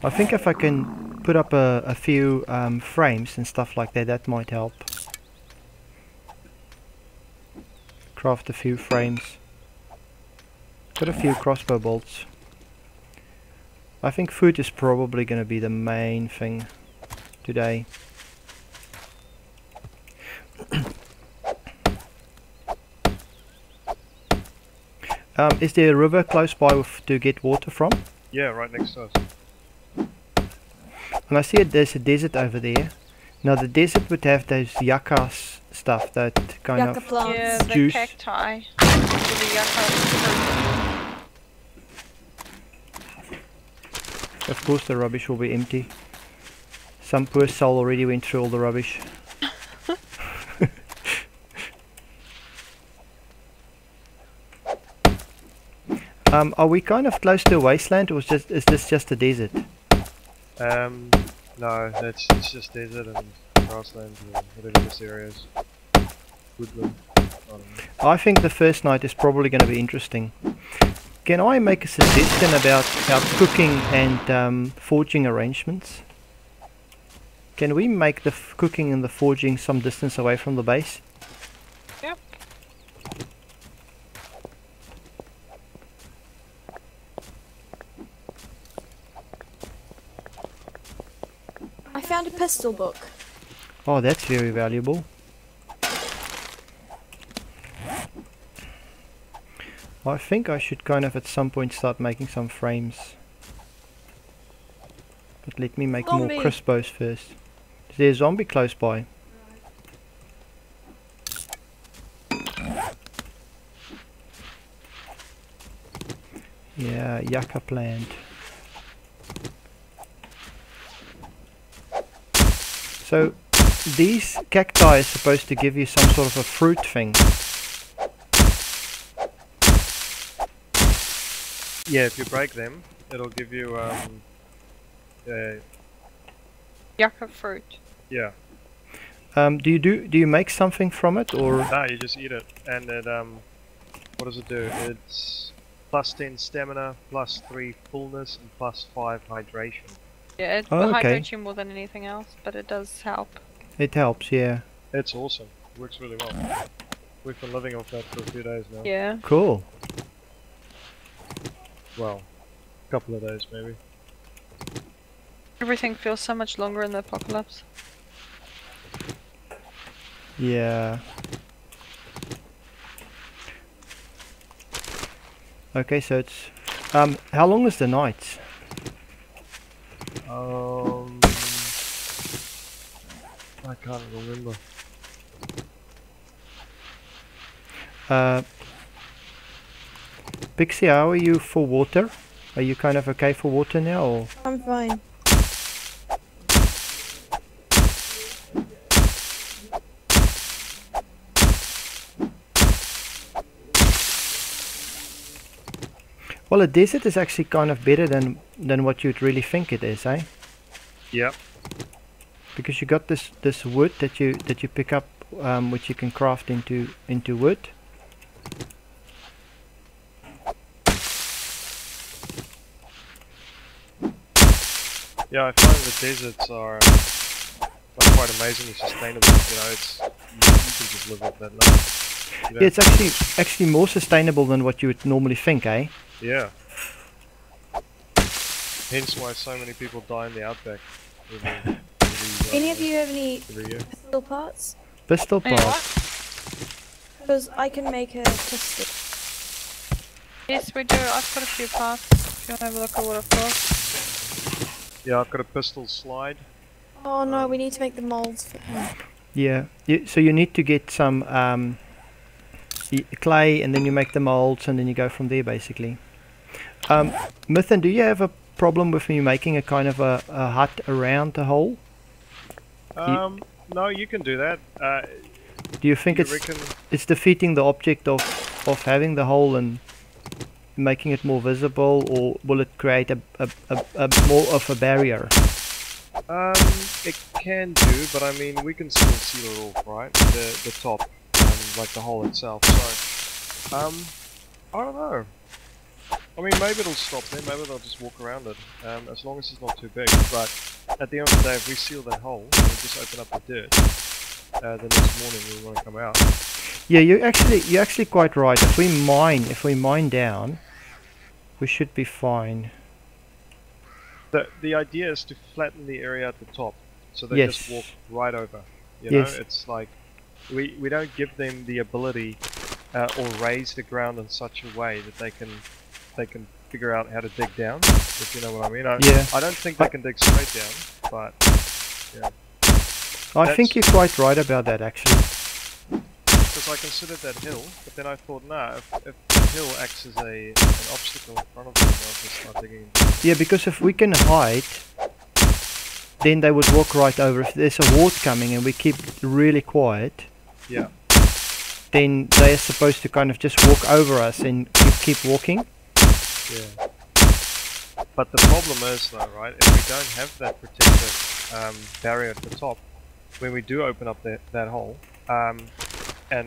I think if I can put up a few frames and stuff like that, that might help. Craft a few frames. Got a few crossbow bolts. I think food is probably going to be the main thing today. Is there a river close by to get water from? Yeah, right next to us. And I see there's a desert over there. Now the desert would have those yucca stuff, that kind Yucca of plants. Yeah, the juice. cacti. The yucca. Of course the rubbish will be empty. Some poor soul already went through all the rubbish. Are we kind of close to a wasteland, or is this just a desert? No, it's just desert and grassland or whatever this area is. Woodland. I don't know. I think the first night is probably going to be interesting. Can I make a suggestion about our cooking and forging arrangements? Can we make the cooking and the forging some distance away from the base? Yep. I found a pistol book. Oh, that's very valuable. I think I should kind of at some point start making some frames. But let me make Zombie. more crossbows first. Is there a zombie close by? Yeah, yucca plant. So these cacti are supposed to give you some sort of a fruit thing. Yeah, if you break them, it'll give you Yucca fruit. yeah. Do you make something from it, or? No, you just eat it, and it what does it do? It's plus 10 stamina, plus 3 fullness, and plus 5 hydration. Yeah, it Oh, okay. hydrates you more than anything else, but it does help. It helps, yeah. It's awesome. Works really well. We've been living off that for a few days now. Yeah. Cool. Well, a couple of days maybe. Everything feels so much longer in the apocalypse. Yeah. Okay, so it's how long is the night? I can't remember. Pixie, how are you for water? Are you kind of okay for water now, or? I'm fine. Well, a desert is actually kind of better than what you'd really think it is, eh? Yep. Because you got this wood that you pick up, which you can craft into wood. Yeah, I find the deserts are like quite amazingly sustainable. You know, it's you can just live off that land. Yeah, it's actually more sustainable than what you would normally think, eh? Yeah. Hence why so many people die in the outback. Any of you have any every year. pistol parts? Pistol Hey, parts. Because I can make a pistol. Yes, we do. I've got a few parts. If you want to have a look at what I've got. Yeah, I've got a pistol slide. Oh no, we need to make the molds for Yeah. So you need to get some clay, and then you make the molds, and then you go from there, basically. Mythan, do you have a problem with me making a kind of a hut around the hole? No, you can do that. Do you think You it's reckon? it's defeating the object of having the hole and making it more visible, or will it create a more of a barrier? It can do, but I mean, we can still seal it off, right? The top, like the hole itself. So, I don't know. I mean, maybe it'll stop there. Maybe they'll just walk around it, as long as it's not too big. But at the end of the day, if we seal that hole and we just open up the dirt, the next morning we want to come out. Yeah, you're actually quite right. If we mine down, we should be fine. The idea is to flatten the area at the top, so they Yes. just walk right over. You Yes. know, it's like we don't give them the ability or raise the ground in such a way that they can figure out how to dig down. If you know what I mean. Yeah. I don't think they can dig straight down, but yeah. I think you're quite right about that, actually. Because I considered that hill, but then I thought, nah, if the hill acts as an obstacle in front of them, they'll just start digging. Yeah, because if we can hide, then they would walk right over. If there's a horde coming and we keep really quiet, Yeah. then they are supposed to kind of just walk over us and keep walking. Yeah. But the problem is, though, right, if we don't have that protective barrier at the top, when we do open up that hole, and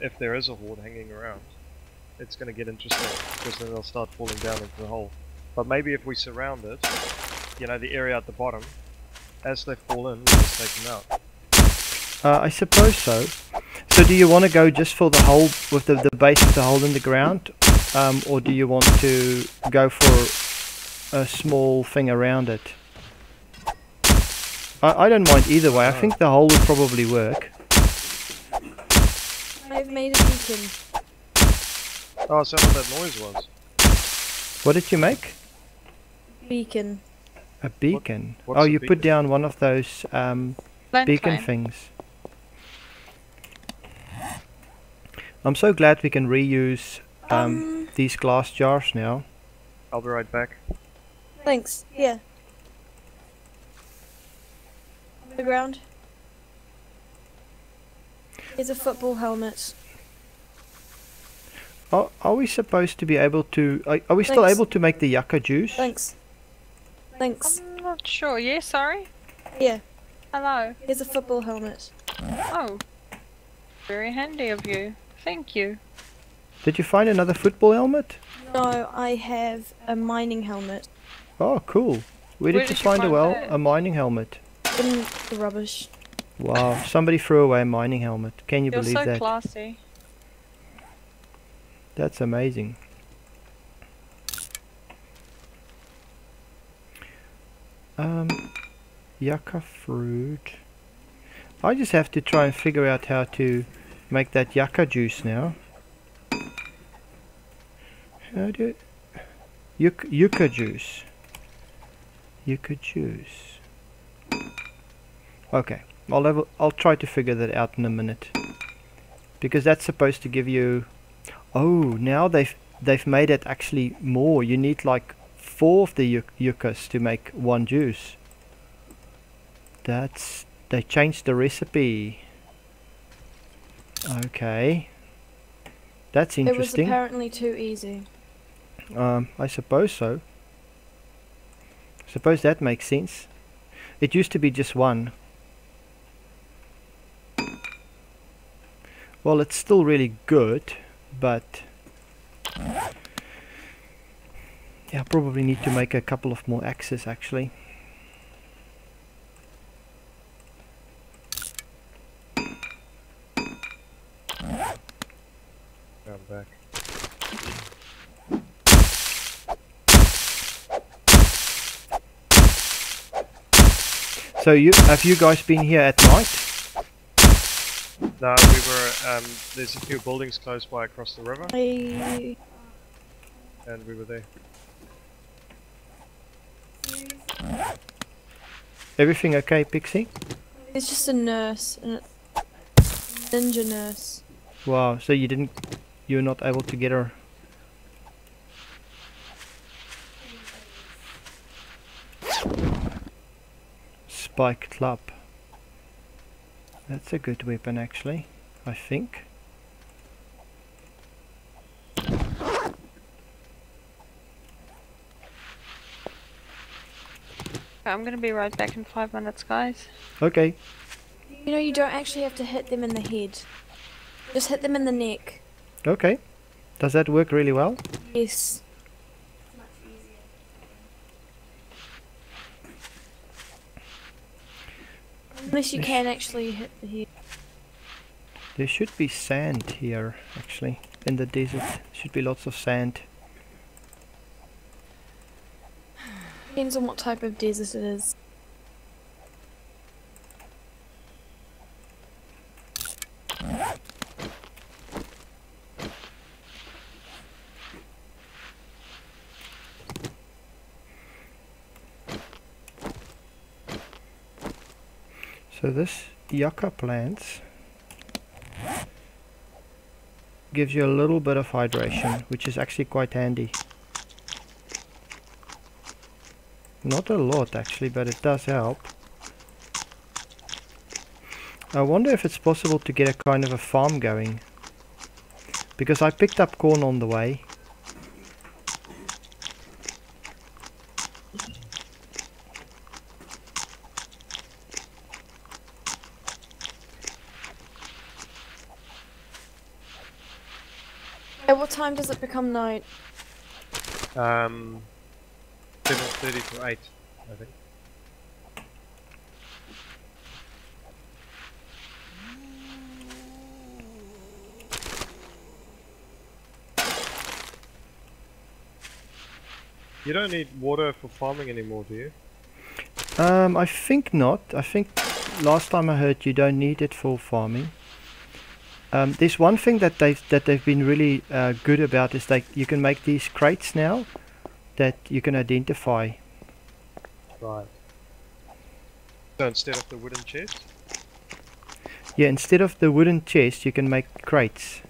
if there is a horde hanging around, it's going to get interesting, because then they'll start falling down into the hole. But maybe if we surround it, you know, the area at the bottom, as they fall in, we just take them out. I suppose so. So do you want to go just for the hole with the base of the hole in the ground, or do you want to go for a small thing around it? I don't mind either way. I think the hole would probably work. I've made a beacon. Oh, is that what that noise was? What did you make? Beacon. A beacon. What's Oh, a you beacon? put down one of those beacon Flame. things. I'm so glad we can reuse these glass jars now. I'll be right back. Thanks. Yeah. On the ground. Here's a football helmet. Are we supposed to be able to... Are we still Thanks. able to make the yucca juice? Thanks. Thanks. I'm not sure. Yeah, sorry. Yeah. Hello. Here's a football helmet. Oh. Very handy of you. Thank you. Did you find another football helmet? No, I have a mining helmet Oh, cool. Where did you find that? a mining helmet? in the rubbish. Wow, somebody threw away a mining helmet. Can you You're believe so that? classy. That's amazing. Yucca fruit. I just have to try and figure out how to make that yucca juice now. How do it? Yucca juice. Yucca juice. Okay, I'll try to figure that out in a minute. Because that's supposed to give you... Oh, now they've made it actually more. You need like 4 of the yuccas to make one juice. They changed the recipe. Okay. That's It was interesting. apparently too easy. I suppose so. Suppose that makes sense. It used to be just one. Well, it's still really good, but yeah, I probably need to make a couple of more axes actually. I'm back. So have you guys been here at night? No, we were, there's a few buildings close by across the river, I... and we were there. Everything okay, Pixie? It's just a nurse. Ninja nurse. Wow, so you're not able to get her. Spike club. That's a good weapon actually, I think. I'm gonna be right back in 5 minutes, guys. Okay. You know, you don't actually have to hit them in the head. Just hit them in the neck. Okay. Does that work really well? Yes. Unless you can actually hit the head. There should be sand here, actually. In the desert, should be lots of sand. Depends on what type of desert it is. So this yucca plant gives you a little bit of hydration, which is actually quite handy. Not a lot actually, but it does help. I wonder if it's possible to get a kind of a farm going, because I picked up corn on the way. At what time does it become night? 7:30 to 8, I think. You don't need water for farming anymore, do you? I think not. I think last time I heard you don't need it for farming. There's one thing that they've been really good about is that you can make these crates now that you can identify. Right. So instead of the wooden chest? Yeah, instead of the wooden chest, you can make crates.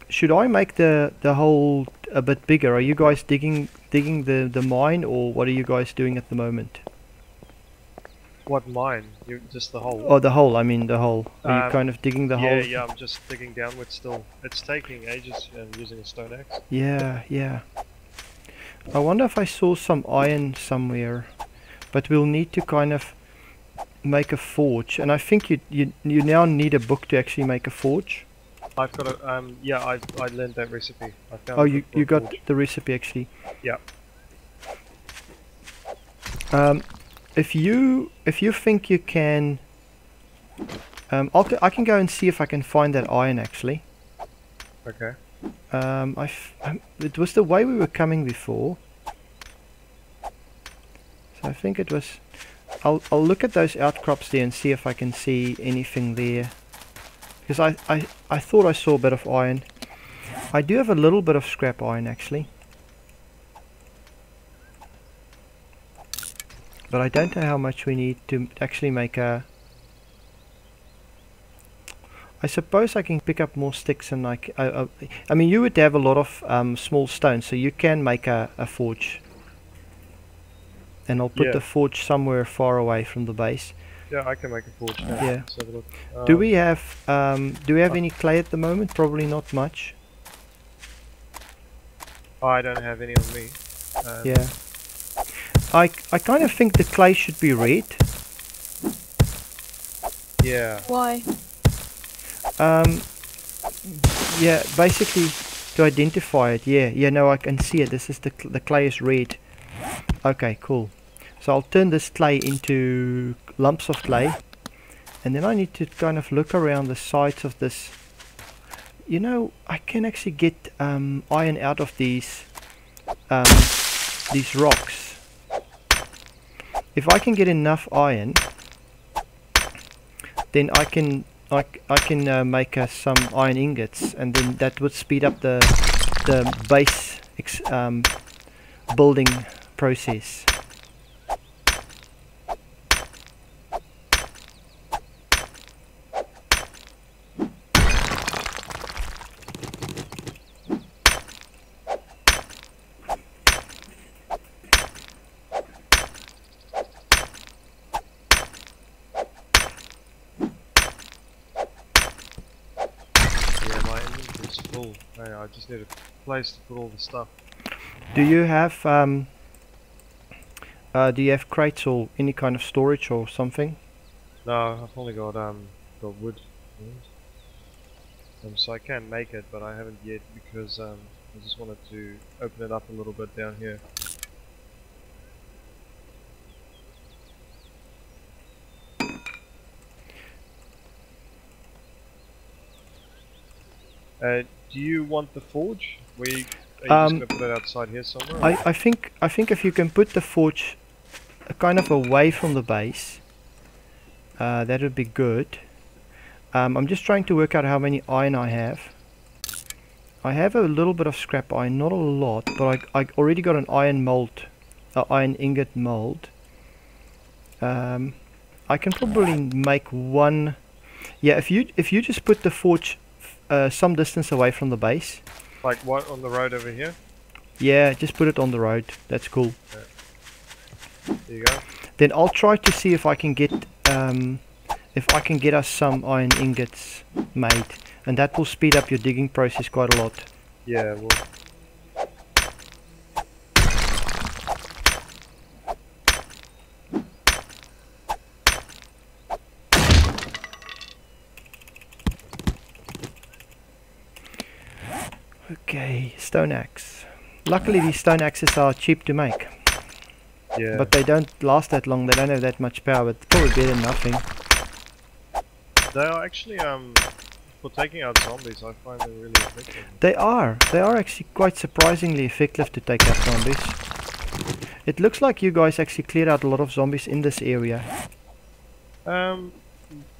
Should I make the hole a bit bigger? Are you guys digging the mine, or what are you guys doing at the moment? What mine? You just the hole? Oh, the hole. I mean the hole. Are you kind of digging the hole? Yeah, I'm just digging downwards still. It's taking ages and using a stone axe. Yeah, yeah. I wonder if I saw some iron somewhere, but we'll need to kind of make a forge. And I think you now need a book to actually make a forge. I've got a yeah, I learned that recipe. I found Oh, a you book for a got forge. the recipe actually. Yeah. If you think you can, I can go and see if I can find that iron actually. Okay. It was the way we were coming before, so I think it was. I'll look at those outcrops there and see if I can see anything there, because I thought I saw a bit of iron. I do have a little bit of scrap iron actually, but I don't know how much we need to actually make a. I suppose I can pick up more sticks and like I mean you would have a lot of small stones, so you can make a forge. And I'll put Yeah. the forge somewhere far away from the base. Yeah, I can make a forge now. Yeah. Let's have a look. Do we have any clay at the moment? Probably not much. I don't have any on me. Yeah. I kind of think the clay should be red. Yeah. Why? Yeah, basically to identify it. Yeah, no, I can see it. This is the clay is red. Okay, cool. So I'll turn this clay into lumps of clay, and then I need to kind of look around the sides of this. You know, I can actually get iron out of these rocks. If I can get enough iron, then I can make some iron ingots, and then that would speed up the base building process. Yeah, my inventory's full. Hey, I just need a place to put all the stuff. Do you have crates or any kind of storage or something? No, I've only got wood. So I can make it, but I haven't yet because I just wanted to open it up a little bit down here. Do you want the forge? Are you just gonna put it outside here somewhere? I think if you can put the forge kind of away from the base, that would be good. I'm just trying to work out how many iron I have. I have a little bit of scrap iron, not a lot, but I already got an iron mold, iron ingot mold. I can probably make one. Yeah, if you just put the forge some distance away from the base. Like what, on the road over here? Yeah, just put it on the road. That's cool. Okay. There you go. Then I'll try to see if I can get us some iron ingots made, and that will speed up your digging process quite a lot. Yeah, well. Okay, stone axe. Luckily these stone axes are cheap to make. Yeah. But they don't last that long, they don't have that much power, but probably better than nothing. They are actually, for taking out zombies, I find them really effective. They are actually quite surprisingly effective to take out zombies. It looks like you guys actually cleared out a lot of zombies in this area.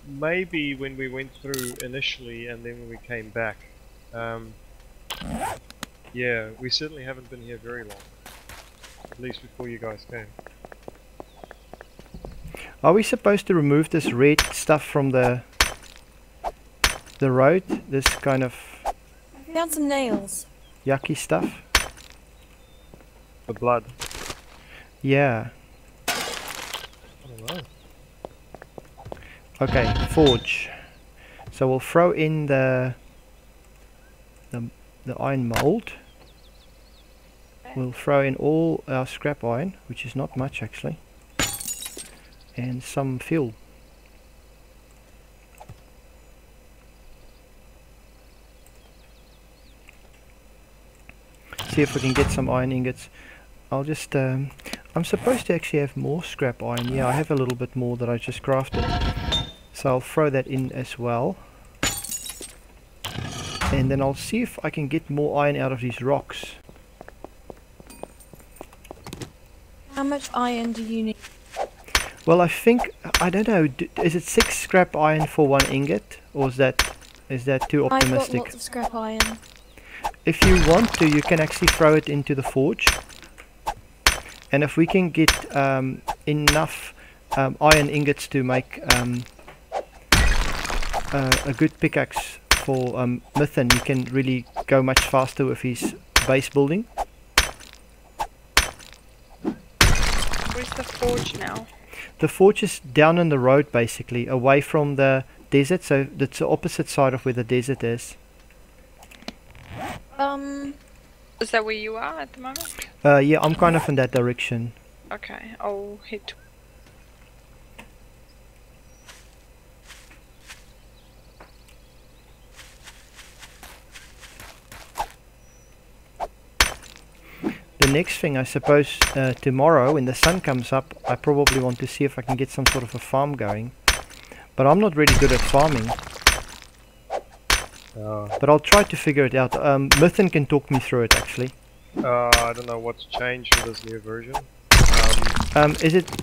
Maybe when we went through initially and then when we came back. Yeah, we certainly haven't been here very long. At least before you guys came. Are we supposed to remove this red stuff from the road? This kind of I found some nails. yucky stuff? The blood. Yeah. I don't know. Okay, forge. So we'll throw in the iron mold. We'll throw in all our scrap iron, which is not much actually, and some fuel. See if we can get some iron ingots. I'll just I'm supposed to actually have more scrap iron. Yeah, I have a little bit more that I just crafted, so I'll throw that in as well. And then I'll see if I can get more iron out of these rocks. How much iron do you need? Well, I think, I don't know, is it 6 scrap iron for 1 ingot? Or is that too I've got optimistic? lots of scrap iron. If you want to, you can actually throw it into the forge. And if we can get enough iron ingots to make a good pickaxe for Mythen, he can really go much faster with his base building. Where's the forge now? The forge is down in the road basically, away from the desert, so that's the opposite side of where the desert is. Is that where you are at the moment? Yeah, I'm kind of in that direction. Okay, I'll head to... The next thing, I suppose, tomorrow when the sun comes up, I probably want to see if I can get some sort of a farm going. But I'm not really good at farming. But I'll try to figure it out. Mythen can talk me through it actually. I don't know what's changed with this new version.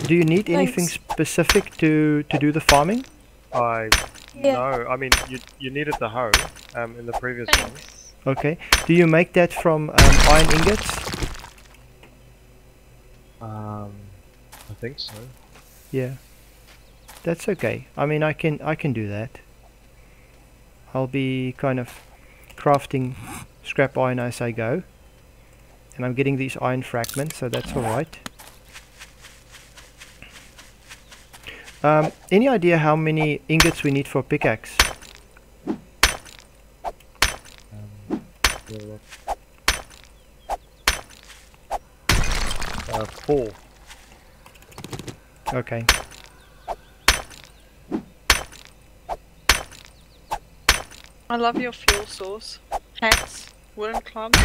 Do you need anything specific to do the farming? No, I mean you needed the hoe in the previous one. Okay. Do you make that from iron ingots? I think so. Yeah. That's okay. I mean, I can do that. I'll be kind of crafting scrap iron as I go. And I'm getting these iron fragments, so that's alright. Any idea how many ingots we need for a pickaxe? 4. Okay. I love your fuel source. Hats, wooden clubs.